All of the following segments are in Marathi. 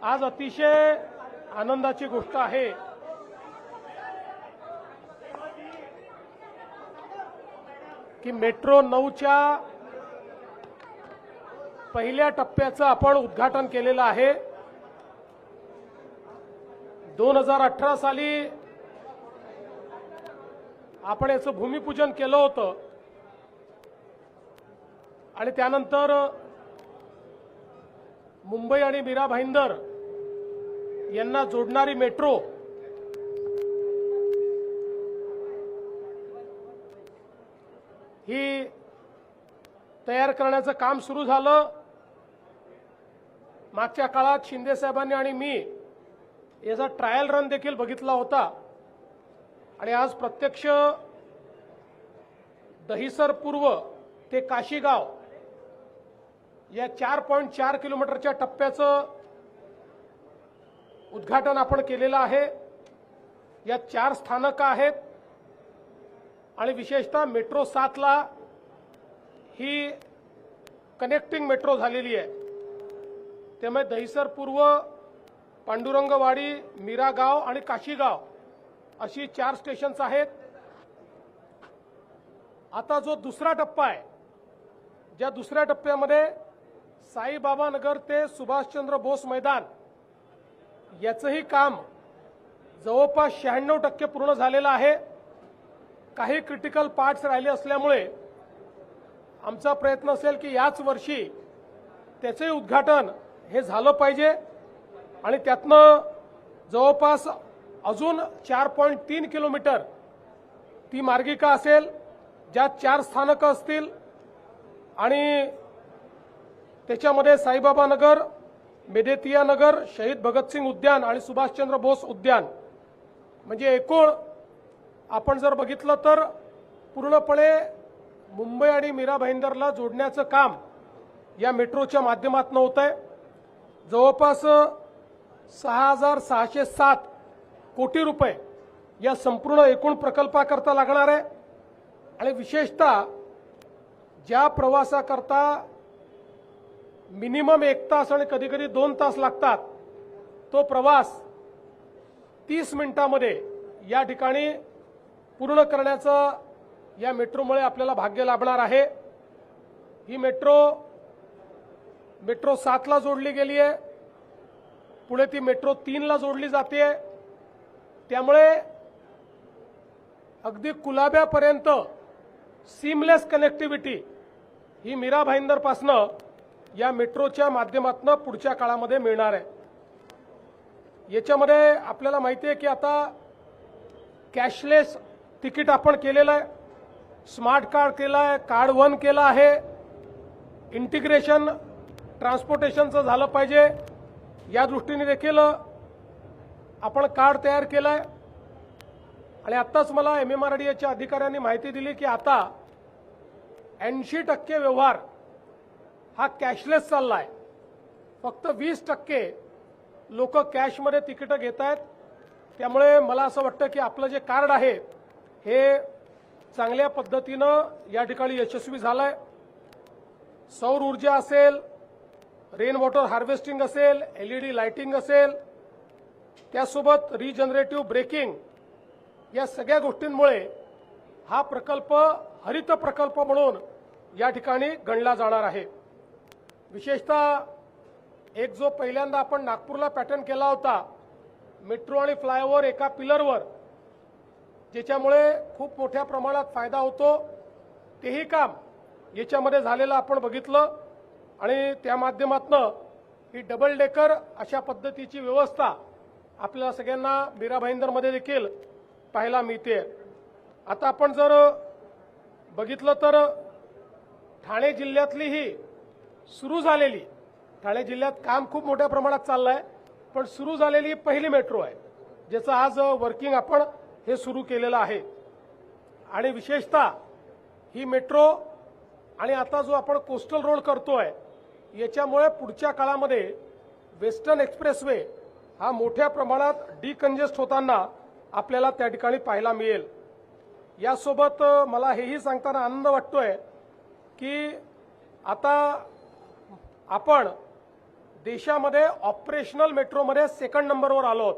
आज अतिशय आनंदाची गोष्ट आहे की मेट्रो 9च्या पहिल्या टप्प्याचं आपण उद्घाटन केलेलं आहे। 2018 साली आपण याचं भूमिपूजन केलं होतं आणि त्यानंतर मुंबई आणि मीरा भाईंदर यांना जोडणारी मेट्रो ही तयार करण्याचं काम सुरू झालं। मागच्या काळात शिंदे साहेबांनी आणि मी याचा ट्रायल रन देखील बघितला होता आणि आज प्रत्यक्ष दहिसर पूर्व ते काशीगाव या 4.4 किलोमीटरच्या टप्प्याचं उद्घाटन आपण केलेलं आहे। या 4 स्थानकं आहेत आणि विशेषतः मेट्रो 7 ला ही कनेक्टिंग मेट्रो झालेली आहे। त्यामुळे दहिसर पूर्व, पांडुरंगवाडी, मीरागाव आणि काशीगाव अशी 4 स्टेशन्स आहेत। आता जो दुसरा टप्पा आहे, ज्या दुसऱ्या टप्प्यामध्ये साईबाबा नगर ते सुभाषचंद्र बोस मैदान याचंही काम जवळपास 96% पूर्ण झालेलं आहे। काही क्रिटिकल पार्ट्स राहिले असल्यामुळे आमचा प्रयत्न असेल की याच वर्षी त्याचे उद्घाटन हे झालं पाहिजे आणि त्यातनं जवळपास अजून 4.3 किलोमीटर ती मार्गिका असेल, ज्यात 4 स्थानकं असतील आणि त्याच्यामध्ये साईबाबा नगर, मेदेतिया नगर, शहीद भगतसिंग उद्यान आणि सुभाषचंद्र बोस उद्यान, म्हणजे एकूण आपण जर बघितलं तर पूर्णपणे मुंबई आणि मीरा भाईंदरला जोडण्याचं काम या मेट्रोच्या माध्यमातून होत आहे। जवळपास 6,607 कोटी रुपये या संपूर्ण एकूण प्रकल्पाकरता लागणार आहे आणि विशेषतः ज्या प्रवासाकरता मिनिमम 1 तास आणि कधी कधी 2 तास लागतात, तो प्रवास 30 मिनिटांमध्ये या ठिकाणी पूर्ण करण्याचं या मेट्रोमुळे आपल्याला भाग्य लाभणार आहे। ही मेट्रो 7 ला जोडली गेली आहे, पुढे ती मेट्रो 3 ला जोडली जाते। त्यामुळे अगदी कुलाब्यापर्यंत सीमलेस कनेक्टिव्हिटी ही मीरा भाईंदर पासनं या मेट्रोच्या माध्यमातून पुढच्या काळामध्ये मिळणार आहे। याच्यामध्ये आपल्याला माहिती आहे की आता कॅशलेस तिकीट आपण केलेलं आहे, स्मार्ट कार्ड केलं आहे, कार्ड 1 केलं आहे, इंटिग्रेशन ट्रान्सपोर्टेशनचं झालं पाहिजे या दृष्टीने देखील आपण कार्ड तयार केलं आहे। आणि आत्ताच मला MMRDAच्या अधिकाऱ्यांनी माहिती दिली की आता 80% व्यवहार हा कॅशलेस चालला आहे, फक्त 20% लोक कॅशमध्ये तिकीट घेत आहेत। त्यामुळे मला असं वाटतं की आपलं जे कार्ड आहे हे चांगल्या पद्धतीनं या ठिकाणी यशस्वी झालंय। सौर ऊर्जा असेल, रेन वॉटर हार्वेस्टिंग असेल, LED लाइटिंग असेल, त्यासोबत रिजनरेटिव्ह ब्रेकिंग, या सगळ्या गोष्टींमुळे हा प्रकल्प हरित प्रकल्प म्हणून या ठिकाणी गणला जाणार आहे। विशेषतः एक जो पहिल्यांदा आपण नागपूरला पॅटर्न केला होता, मेट्रो आणि फ्लायओव्हर एका पिलरवर, ज्याच्यामुळे खूप मोठ्या प्रमाणात फायदा होतो, तेही काम याच्यामध्ये झालेलं आपण बघितलं आणि त्या माध्यमातून ही डबल डेकर अशा पद्धतीची व्यवस्था आपल्याला सगळ्यांना मीरा भाईंदरमध्ये देखील पाहायला मिळते। आता आपण जर बघितलं तर ठाणे जिल्ह्यातली ही सुरू झालेली, ठाणे जिल्ह्यात काम खूप मोठ्या प्रमाणात चाललंय, पण सुरू झालेली पहिली मेट्रो आहे ज्याचं आज वर्किंग आपण हे सुरू केलेलं आहे। आणि विशेषतः ही मेट्रो आणि आता जो आपण कोस्टल रोड करतोय याच्यामुळे पुढच्या काळामध्ये वेस्टर्न एक्सप्रेसवे हा मोठ्या प्रमाणात डिकंजेस्ट होताना आपल्याला त्या ठिकाणी पाहायला मिळेल। यासोबत मला हेही सांगताना आनंद वाटतोय की आता आपण देशामध्ये ऑपरेशनल मेट्रोमध्ये सेकंड नंबरवर आलो आहोत.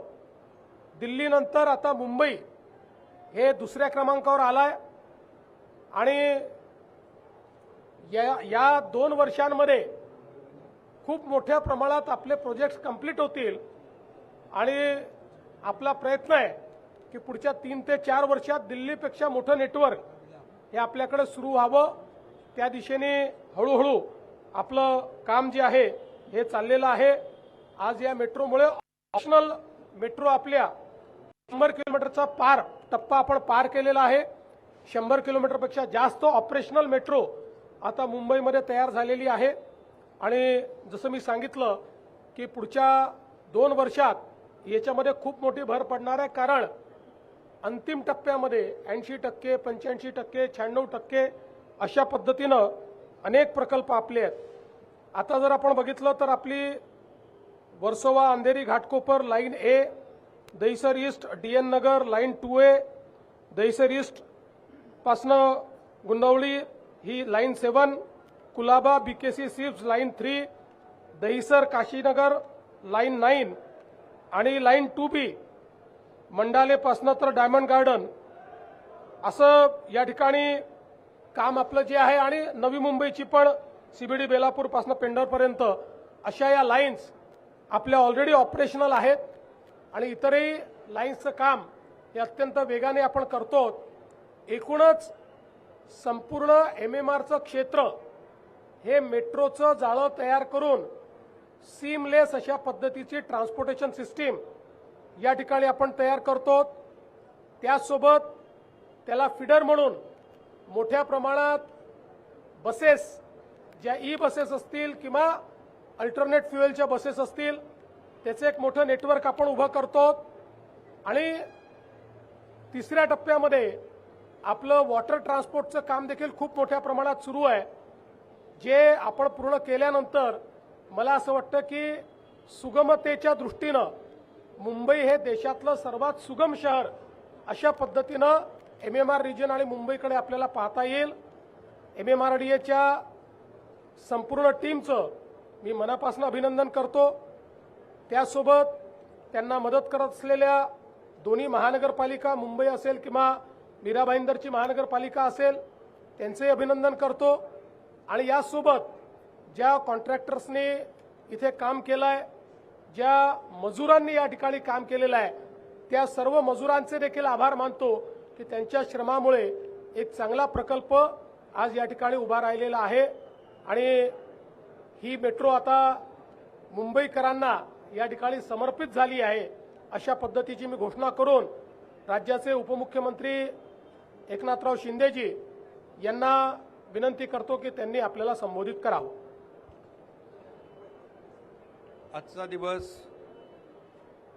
दिल्लीनंतर आता मुंबई हे दुसऱ्या क्रमांकावर आलाय आणि या 2 वर्षांमध्ये खूप मोठ्या प्रमाणात आपले प्रोजेक्ट्स कंप्लीट होतील आणि आपला प्रयत्न आहे की पुढच्या 3 ते 4 वर्षात दिल्लीपेक्षा मोठं नेटवर्क हे आपल्याकडे सुरू व्हावं. त्या दिशेने हळूहळू आपलं काम जे आहे हे चाललेलं आहे. आज या मेट्रोमुळे ऑपरेशनल मेट्रो आपल्या 100 किलोमीटरचा टप्पा आपण पार केलेला आहे. 100 किलोमीटरपेक्षा जास्त ऑपरेशनल मेट्रो आता मुंबईमध्ये तयार झालेली आहे आणि जसं मी सांगितलं की पुढच्या 2 वर्षात याच्यामध्ये खूप मोठी भर पडणार आहे. कारण अंतिम टप्प्यामध्ये 80%, 85%, 96% अशा पद्धतीनं अनेक प्रकल्प आपले आहेत. आता जर आपण बघितलं तर आपली Versova Andheri Ghatkopar line A, Dahisar east DN Nagar line 2A, Dahisar east पासनं गुंडवली ही line 7, Colaba BKC SEEPZ line 3, Dahisar Kashinagar line 9 आणि लाईन 2B मंडालेपासनं तर डायमंड गार्डन असं या ठिकाणी काम आपलं जे आहे. आणि नवी मुंबईची पण CBD बेलापूरपासून पेंढरपर्यंत अशा या लाईन्स आपल्या ऑलरेडी ऑपरेशनल आहेत आणि इतरही लाईन्सचं काम हे अत्यंत वेगाने आपण करतो. एकूणच संपूर्ण MMRचं क्षेत्र हे मेट्रोचं जाळं तयार करून सीमलेस अशा पद्धतीची ट्रान्सपोर्टेशन सिस्टीम या ठिकाणी आपण तयार करतो. त्यासोबत त्याला फीडर म्हणून मोठ्या प्रमाणात बसेस, ज्या बसेस असतील किंवा अल्टरनेट फ्युएलच्या बसेस असतील, त्याचे एक मोठं नेटवर्क आपण उभं करतो. आणि तिसऱ्या टप्प्यामध्ये आपलं वॉटर ट्रान्सपोर्टचं काम देखील खूप मोठ्या प्रमाणात सुरू आहे. जे आपण पूर्ण केल्यानंतर मला असं वाटतं की सुगमतेच्या दृष्टीनं मुंबई हे देशातलं सर्वात सुगम शहर अशा पद्धतीनं MMR रिजन आणि मुंबईकडे आपल्याला पाहता येईल. MMRDAच्या संपूर्ण टीमचं मी मनापासून अभिनंदन करतो. त्यासोबत त्यांना मदत करत असलेल्या दोन्ही महानगरपालिका, मुंबई असेल किंवा मीरा भाईंदरची महानगरपालिका असेल, त्यांचंही अभिनंदन करतो. आणि यासोबत ज्या कॉन्ट्रॅक्टर्सनी इथे काम केलं आहे, ज्या मजुरांनी या ठिकाणी काम केलेलं आहे, त्या सर्व मजुरांचे देखील आभार मानतो की त्यांच्या श्रमामुळे एक चांगला प्रकल्प आज या ठिकाणी उभा राहिलेला आहे. आणि ही मेट्रो आता मुंबईकरांना या ठिकाणी समर्पित झाली आहे अशा पद्धतीची मी घोषणा करून राज्याचे उपमुख्यमंत्री एकनाथराव शिंदेजी यांना विनंती करतो की त्यांनी आपल्याला संबोधित करावं. आजचा दिवस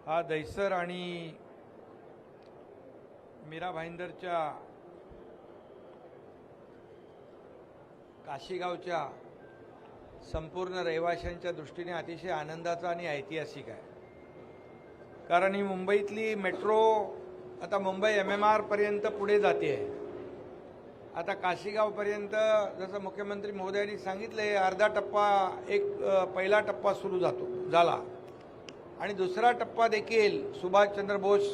हा दहिसर आणि मीरा भाईंदरच्या काशीगावच्या संपूर्ण रहिवाशांच्या दृष्टीने अतिशय आनंदाचा आणि ऐतिहासिक आहे. कारण ही मुंबईतली मेट्रो आता मुंबई MMR पर्यंत पुढे जाते आहे. आता काशीगावपर्यंत जसं मुख्यमंत्री महोदयांनी सांगितले, अर्धा टप्पा पहिला टप्पा सुरू झाला आणि दुसरा टप्पा देखील सुभाषचंद्र बोस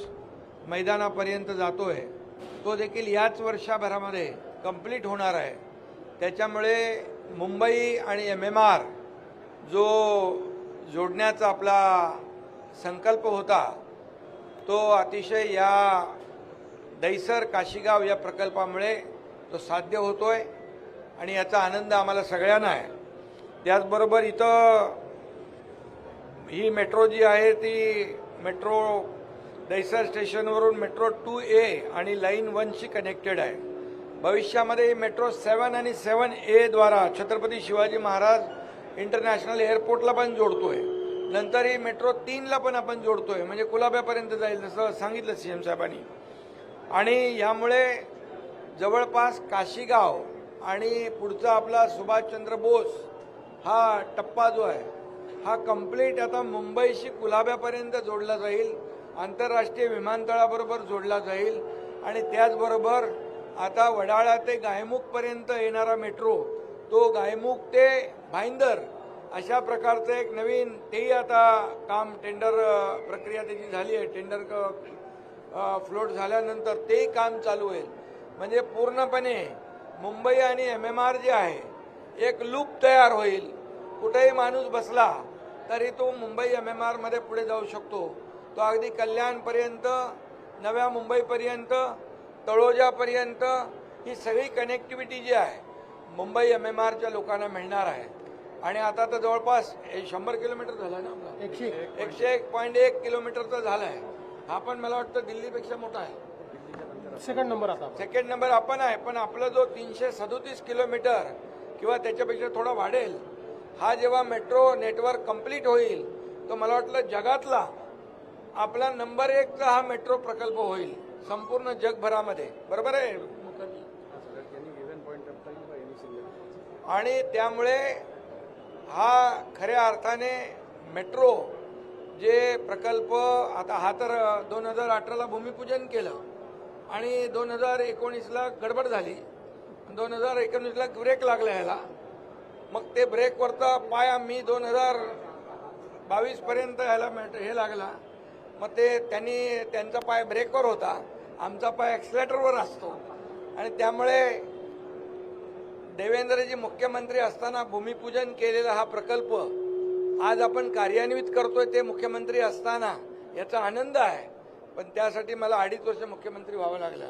मैदानापर्यंत जातोय. तो देखील याच वर्षभरामध्ये कंप्लीट होणार आहे. त्याच्यामुळे मुंबई आणि MMR जो जोडण्याचा आपला संकल्प होता तो अतिशय या दहिसर काशीगाव या प्रकल्पामुळे तो साध्य होतोय आणि याचा आनंद आम्हाला सगळ्यांना आहे. त्याचबरोबर इथं ही मेट्रो जी आहे ती मेट्रो दहिसर स्टेशनवरून मेट्रो 2A आणि लाईन 1शी कनेक्टेड आहे. भविष्यामध्ये मेट्रो 7 आणि 7A द्वारा छत्रपती शिवाजी महाराज इंटरनॅशनल एअरपोर्टला पण जोडतोय. नंतर ही मेट्रो 3ला पण आपण जोडतोय, म्हणजे कुलाब्यापर्यंत जाईल जसं सांगितलं CM साहेबांनी. आणि यामुळे जवळपास काशीगाव आणि पुढचा आपला सुभाषचंद्र बोस हा टप्पा जो आहे हा कंप्लीट आता मुंबईशी कुलाब्यापर्यंत जोडला जाईल, आंतरराष्ट्रीय विमानतळाबरोबर जोडला जाईल. आणि त्याचबरोबर आता वडाळा ते गायमुखपर्यंत येणारा मेट्रो तो गायमुख ते भाईंदर अशा प्रकारचं एक नवीन तेही आता काम टेंडर प्रक्रिया त्याची झाली आहे. टेंडर फ्लोट झाल्यानंतर तेही काम चालू होईल. म्हणजे पूर्णपणे मुंबई आणि MMR जे आहे एक लूप तयार होईल. कुठेही माणूस बसला तरी तो मुंबई MMR मध्ये पुढे जाऊ शकतो. तो अगदी कल्याणपर्यंत, नव्या मुंबईपर्यंत, तळोजापर्यंत ही सगळी कनेक्टिव्हिटी जी आहे मुंबई MMRच्या लोकांना मिळणार आहे. आणि आता तर जवळपास 100 किलोमीटर झाला ना आपला, 101.1 किलोमीटरचा झाला आहे. हा पण मला वाटतं दिल्लीपेक्षा मोठा आहे. सेकंड नंबर आता सेकंड नंबर आपण आहे. पण आपला जो 337 किलोमीटर किंवा त्याच्यापेक्षा थोडा वाढेल, हा जेव्हा मेट्रो नेटवर्क कंप्लीट होईल तो मला वाटलं जगातला आपला नंबर 1चा हा मेट्रो प्रकल्प होईल संपूर्ण जगभरामध्ये. बरोबर आहे. आणि त्यामुळे हा खऱ्या अर्थाने मेट्रो जे प्रकल्प आता हा तर 2018ला भूमिपूजन केलं आणि 2019ला गडबड झाली, 2019ला ब्रेक लागला ह्याला. मग ते ब्रेकवरचा पाय आम्ही 2022 पर्यंत ह्याला हे लागला. मग ते त्यांचा पाय ब्रेकवर होता, आमचा पाय ॲक्सिलेटरवर असतो. आणि त्यामुळे देवेंद्रजी मुख्यमंत्री असताना भूमिपूजन केलेला हा प्रकल्प आज आपण कार्यान्वित करतोय ते मुख्यमंत्री असताना याचा आनंद आहे. पण त्यासाठी मला 2.5 वर्ष मुख्यमंत्री व्हावं लागलं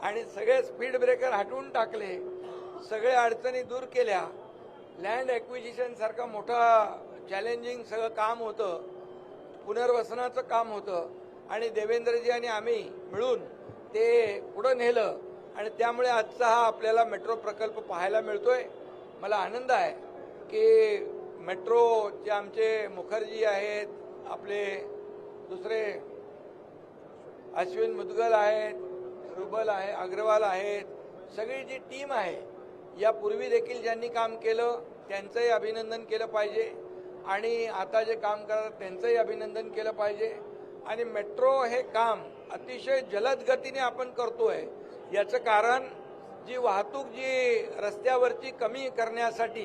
आणि सगळे स्पीड ब्रेकर हटवून टाकले, सगळे अडचणी दूर केल्या. लँड ॲक्विजिशन सारखं मोठं चॅलेंजिंग सगळं काम होतं, पुनर्वसनाचं काम होतं आणि देवेंद्रजी आणि आम्ही मिळून ते पुढं नेलं. आणि त्यामुळे आजचा हा आपल्याला मेट्रो प्रकल्प पाहायला मिळतोय. मला आनंद आहे की मेट्रोचे आमचे मुखर्जी आहेत, आपले दुसरे अश्विन मुदगल आहेत, रुबल आहे, अग्रवाल आहेत, सगळी जी टीम आहे यापूर्वी देखील ज्यांनी काम केलं त्यांचंही अभिनंदन केलं पाहिजे आणि आता जे काम करतात त्यांचंही अभिनंदन केलं पाहिजे. आणि मेट्रो हे काम अतिशय जलद गतीने आपण करतोय. याचं कारण जी वाहतूक जी रस्त्यावरची कमी करण्यासाठी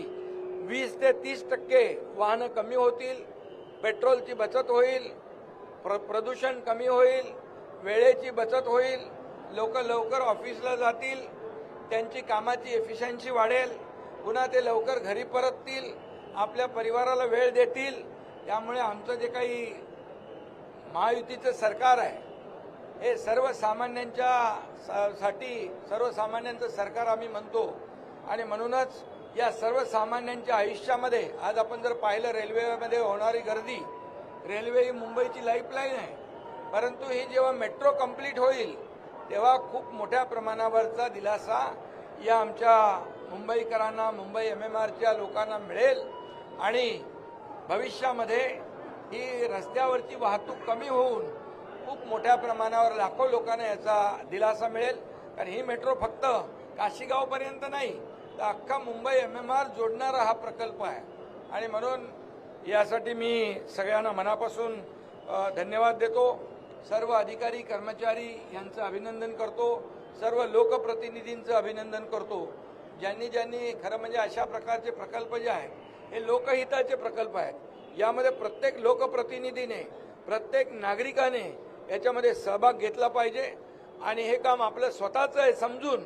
20 ते 30% वाहनं कमी होतील, पेट्रोलची बचत होईल, प्रदूषण कमी होईल, वेळेची बचत होईल, लोक लवकर ऑफिसला जातील, त्यांची कामाची एफिशियन्सी वाढेल, पुन्हा ते लवकर घरी परततील, आपल्या परिवाराला वेळ देतील. त्यामुळे आमचं जे काही महायुतीचं सरकार आहे हे सर्वसामान्यांचं सरकार आम्ही म्हणतो. आणि म्हणूनच या सर्वसामान्यांच्या आयुष्यामध्ये आज आपण जर पाहिलं रेल्वेमध्ये होणारी गर्दी, रेल्वे ही मुंबईची लाईफलाईन आहे. परंतु ही जेव्हा मेट्रो कंप्लीट होईल तेव्हा खूप मोठ्या प्रमाणावरचा दिलासा या आमच्या मुंबईकरांना, मुंबई MMRच्या लोकांना मिळेल. आणि भविष्यामध्ये ही रस्त्यावरची वाहतूक कमी होऊन खूप मोठ्या प्रमाणावर लाखो लोकांना याचा दिलासा मिळेल. कारण ही मेट्रो फक्त काशीगावपर्यंत नाही तर अख्खा मुंबई MMR जोडणारा हा प्रकल्प आहे. आणि म्हणून यासाठी मी सगळ्यांना मनापासून धन्यवाद देतो. सर्व अधिकारी कर्मचारी यांचं अभिनंदन करतो, सर्व लोकप्रतिनिधींचं अभिनंदन करतो, ज्यांनी खरं म्हणजे अशा प्रकारचे प्रकल्प जे आहेत हे लोकहिताचे प्रकल्प आहेत. यामध्ये प्रत्येक लोकप्रतिनिधीने, प्रत्येक नागरिकाने याच्यामध्ये सहभाग घेतला पाहिजे आणि हे काम आपलं स्वतःचं आहे समजून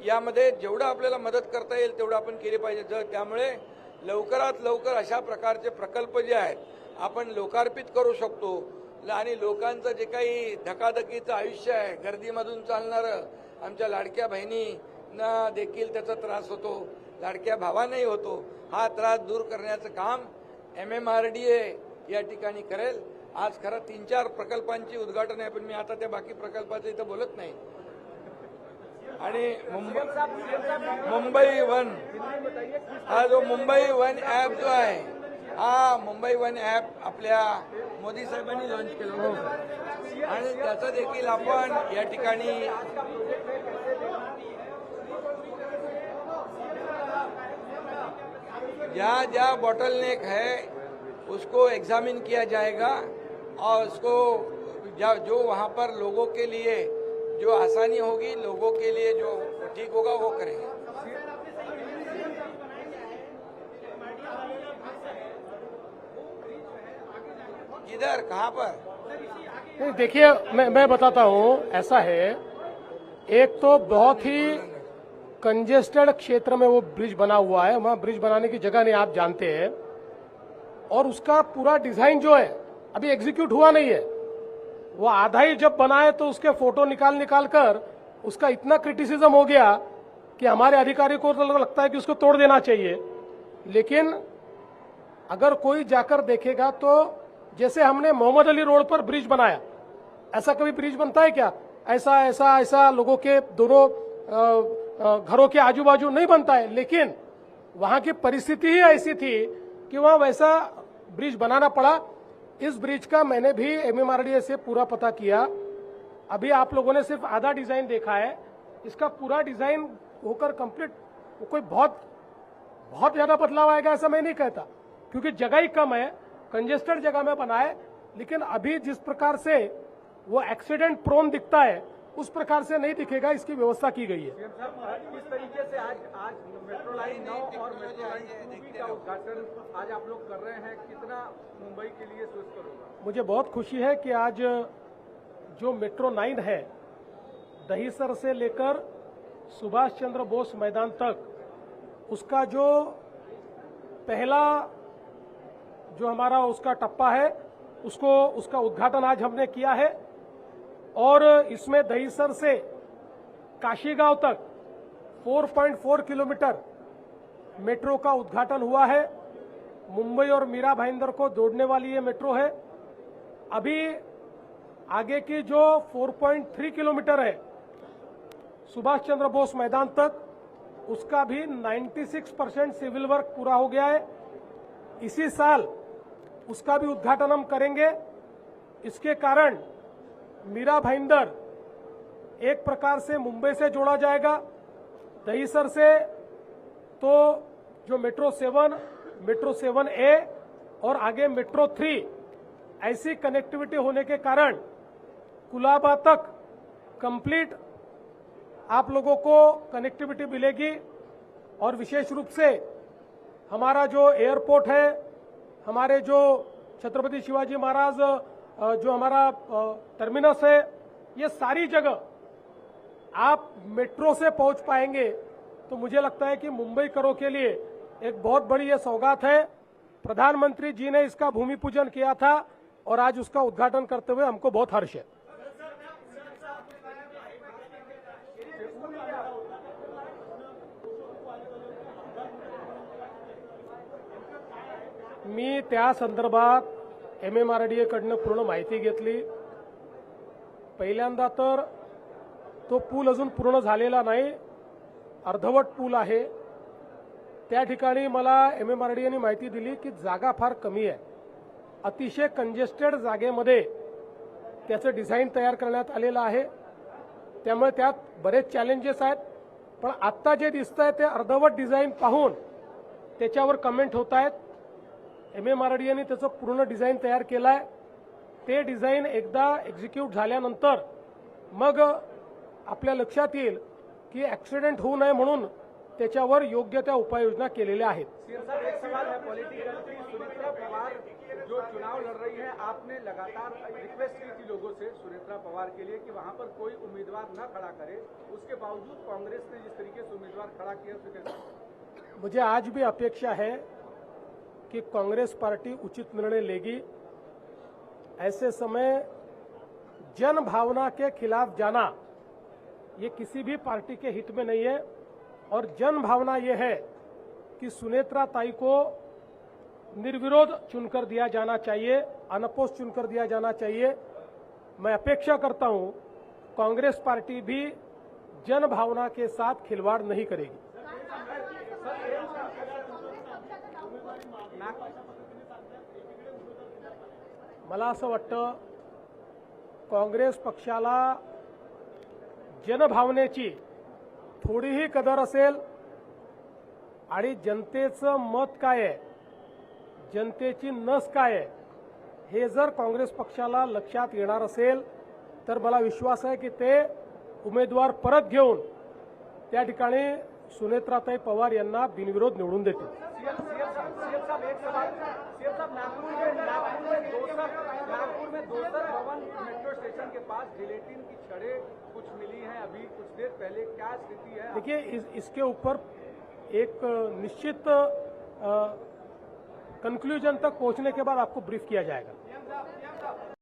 यामध्ये जेवढं आपल्याला मदत करता येईल तेवढं आपण केली पाहिजे. त्यामुळे लवकरात लवकर अशा प्रकारचे प्रकल्प जे आहेत आपण लोकार्पित करू शकतो आणि लोकांचं जे काही धकाधकीचं आयुष्य आहे, गर्दीमधून चालणारं, आमच्या लाडक्या बहिणींना देखील त्याचा त्रास होतो, लाडक्या भावांनाही होतो, हा त्रास दूर करण्याचं काम MMRDA या ठिकाणी करेल. आज खरं 3-4 प्रकल्पांची उद्घाटन आहे, पण मी आता त्या बाकी प्रकल्पाचं इथं बोलत नाही. आणि मुंबई वन हा जो मुंबई वन ॲप जो आहे हा मुंबई वन ॲप आपल्या मोदी साहेबांनी लॉन्च केलं होतं आणि त्याचं देखील आपण या ठिकाणी जहाँ बॉटलनेक है उसको एग्जामिन किया जाएगा और उसको जो वहाँ पर लोगों के लिए जो आसानी होगी, लोगों के लिए जो ठीक होगा वो करेंगे. किधर, कहाँ पर? नहीं, देखिए मैं बताता हूं, ऐसा है, एक तो बहुत ही कंजेस्टेड क्षेत्र में वो ब्रिज बना हुआ है, वहां ब्रिज बनाने की जगह नहीं, आप जानते हैं, और उसका पूरा डिजाइन जो है अभी एग्जीक्यूट हुआ नहीं है। वो आधा ही जब बना है तो उसके फोटो निकाल कर उसका इतना क्रिटिसिज्म हो गया कि हमारे अधिकारी को तो लगता है कि उसको तोड़ देना चाहिए। लेकिन अगर कोई जाकर देखेगा तो जैसे हमने मोहम्मद अली रोड पर ब्रिज बनाया, ऐसा कभी ब्रिज बनता है क्या? ऐसा ऐसा ऐसा लोगों के दोनों घरों के आजू बाजू नहीं बनता है। लेकिन वहां की परिस्थिति ही ऐसी थी कि वहां वैसा ब्रिज बनाना पड़ा। इस ब्रिज का मैंने भी एमएमआरडीए से पूरा पता किया। अभी आप लोगों ने सिर्फ आधा डिजाइन देखा है, इसका पूरा डिजाइन होकर कंप्लीट कोई बहुत ज्यादा बदलाव आएगा ऐसा मैं नहीं कहता, क्योंकि जगह ही कम है, कंजेस्टेड जगह में बना है। लेकिन अभी जिस प्रकार से वो एक्सीडेंट प्रोन दिखता है उस प्रकार से नहीं दिखेगा, इसकी व्यवस्था की गई है। किस तरीके से आज मेट्रो लाइन 9 और मेट्रो लाइन 2B का उद्घाटन आज आप लोग कर रहे हैं, कितना मुंबई के लिए स्वस्थ होगा? मुझे बहुत खुशी है कि आज जो मेट्रो 9 है, दहीसर से लेकर सुभाष चंद्र बोस मैदान तक, उसका जो पहला जो हमारा उसका टप्पा है उसका उद्घाटन आज हमने किया है। और इसमें दहीसर से काशीगांव तक 4.4 किलोमीटर मेट्रो का उद्घाटन हुआ है। मुंबई और मीरा भाईंदर को जोड़ने वाली ये मेट्रो है। अभी आगे की जो 4.3 किलोमीटर है सुभाष चंद्र बोस मैदान तक, उसका भी 96% सिविल वर्क पूरा हो गया है। इसी साल उसका भी उद्घाटन हम करेंगे। इसके कारण मीरा भाईंदर एक प्रकार से मुंबई से जोड़ा जाएगा। दहीसर से तो जो मेट्रो 7A और आगे मेट्रो 3 ऐसी कनेक्टिविटी होने के कारण कुलाबा तक कंप्लीट आप लोगों को कनेक्टिविटी मिलेगी। और विशेष रूप से हमारा जो एयरपोर्ट है, हमारे जो छत्रपति शिवाजी महाराज जो हमारा टर्मिनस है, ये सारी जगह आप मेट्रो से पहुंच पाएंगे। तो मुझे लगता है कि मुंबई करों के लिए एक बहुत बड़ी ये सौगात है। प्रधानमंत्री जी ने इसका भूमि पूजन किया था और आज उसका उद्घाटन करते हुए हमको बहुत हर्ष है। मी त्या संदर्भात एमएमआरडीए कडनं पूर्ण माहिती घेतली। पहिल्यांदा तर तो पूल अजून पूर्ण झालेला नाही, अर्धवट पूल आहे। त्या ठिकाणी मला एमएमआरडीएने माहिती दिली की जागा फार कमी आहे, अतिशय कंजेस्टेड जागेमध्ये त्याचं डिझाईन तयार करण्यात आलेलं आहे। त्यामुळे त्यात बरेच चॅलेंजेस आहेत। पण आत्ता जे दिसतंय ते अर्धवट डिझाईन पाहून त्याच्यावर कमेंट होत आहेत। एमएमआरडीएने त्याचं पूर्ण डिझाईन तयार केलाय। ते डिझाईन एकदा एक्झिक्यूट झाल्यानंतर मग आपल्या लक्षात येईल की ऍक्सिडेंट होऊ नये म्हणून त्याच्यावर योग्य त्या उपाययोजना केलेल्या आहेत। एक सवाल है पॉलिटिकल की, सुनेत्रा पवार जो चुनाव लड़ रही है, आपने लगातार रिक्वेस्ट की थी लोगों से सुनेत्रा पवार के लिए कि वहां पर कोई उम्मीदवार न खड़ा करे, उसके बावजूद कांग्रेस ने जिस तरीके से उम्मीदवार खड़ा किया उसे कैसे? मुझे आज भी अपेक्षा है कि कांग्रेस पार्टी उचित निर्णय लेगी। ऐसे समय जन भावना के खिलाफ जाना ये किसी भी पार्टी के हित में नहीं है। और जन भावना ये है कि सुनेत्रा ताई को निर्विरोध चुनकर दिया जाना चाहिए, अनपोज चुनकर दिया जाना चाहिए। मैं अपेक्षा करता हूं कांग्रेस पार्टी भी जन भावना के साथ खिलवाड़ नहीं करेगी। मला असं वाटतं काँग्रेस पक्षाला जनभावनेची थोडीही कदर असेल आणि जनतेचं मत काय आहे, जनतेची नस काय आहे, हे जर काँग्रेस पक्षाला लक्षात येणार असेल तर मला विश्वास आहे की ते उमेदवार परत घेऊन त्या ठिकाणी सुनेत्राताई पवार यांना बिनविरोध निवडून देतील। सीएम साहब एक सवाल, सीएम साहब नागपुर में संसद भवन मेट्रो स्टेशन के पास जिलेटिन की छड़ें कुछ मिली हैं अभी कुछ देर पहले, क्या स्थिति है? देखिए इसके ऊपर एक निश्चित कंक्लूजन तक पहुंचने के बाद आपको ब्रीफ किया जाएगा।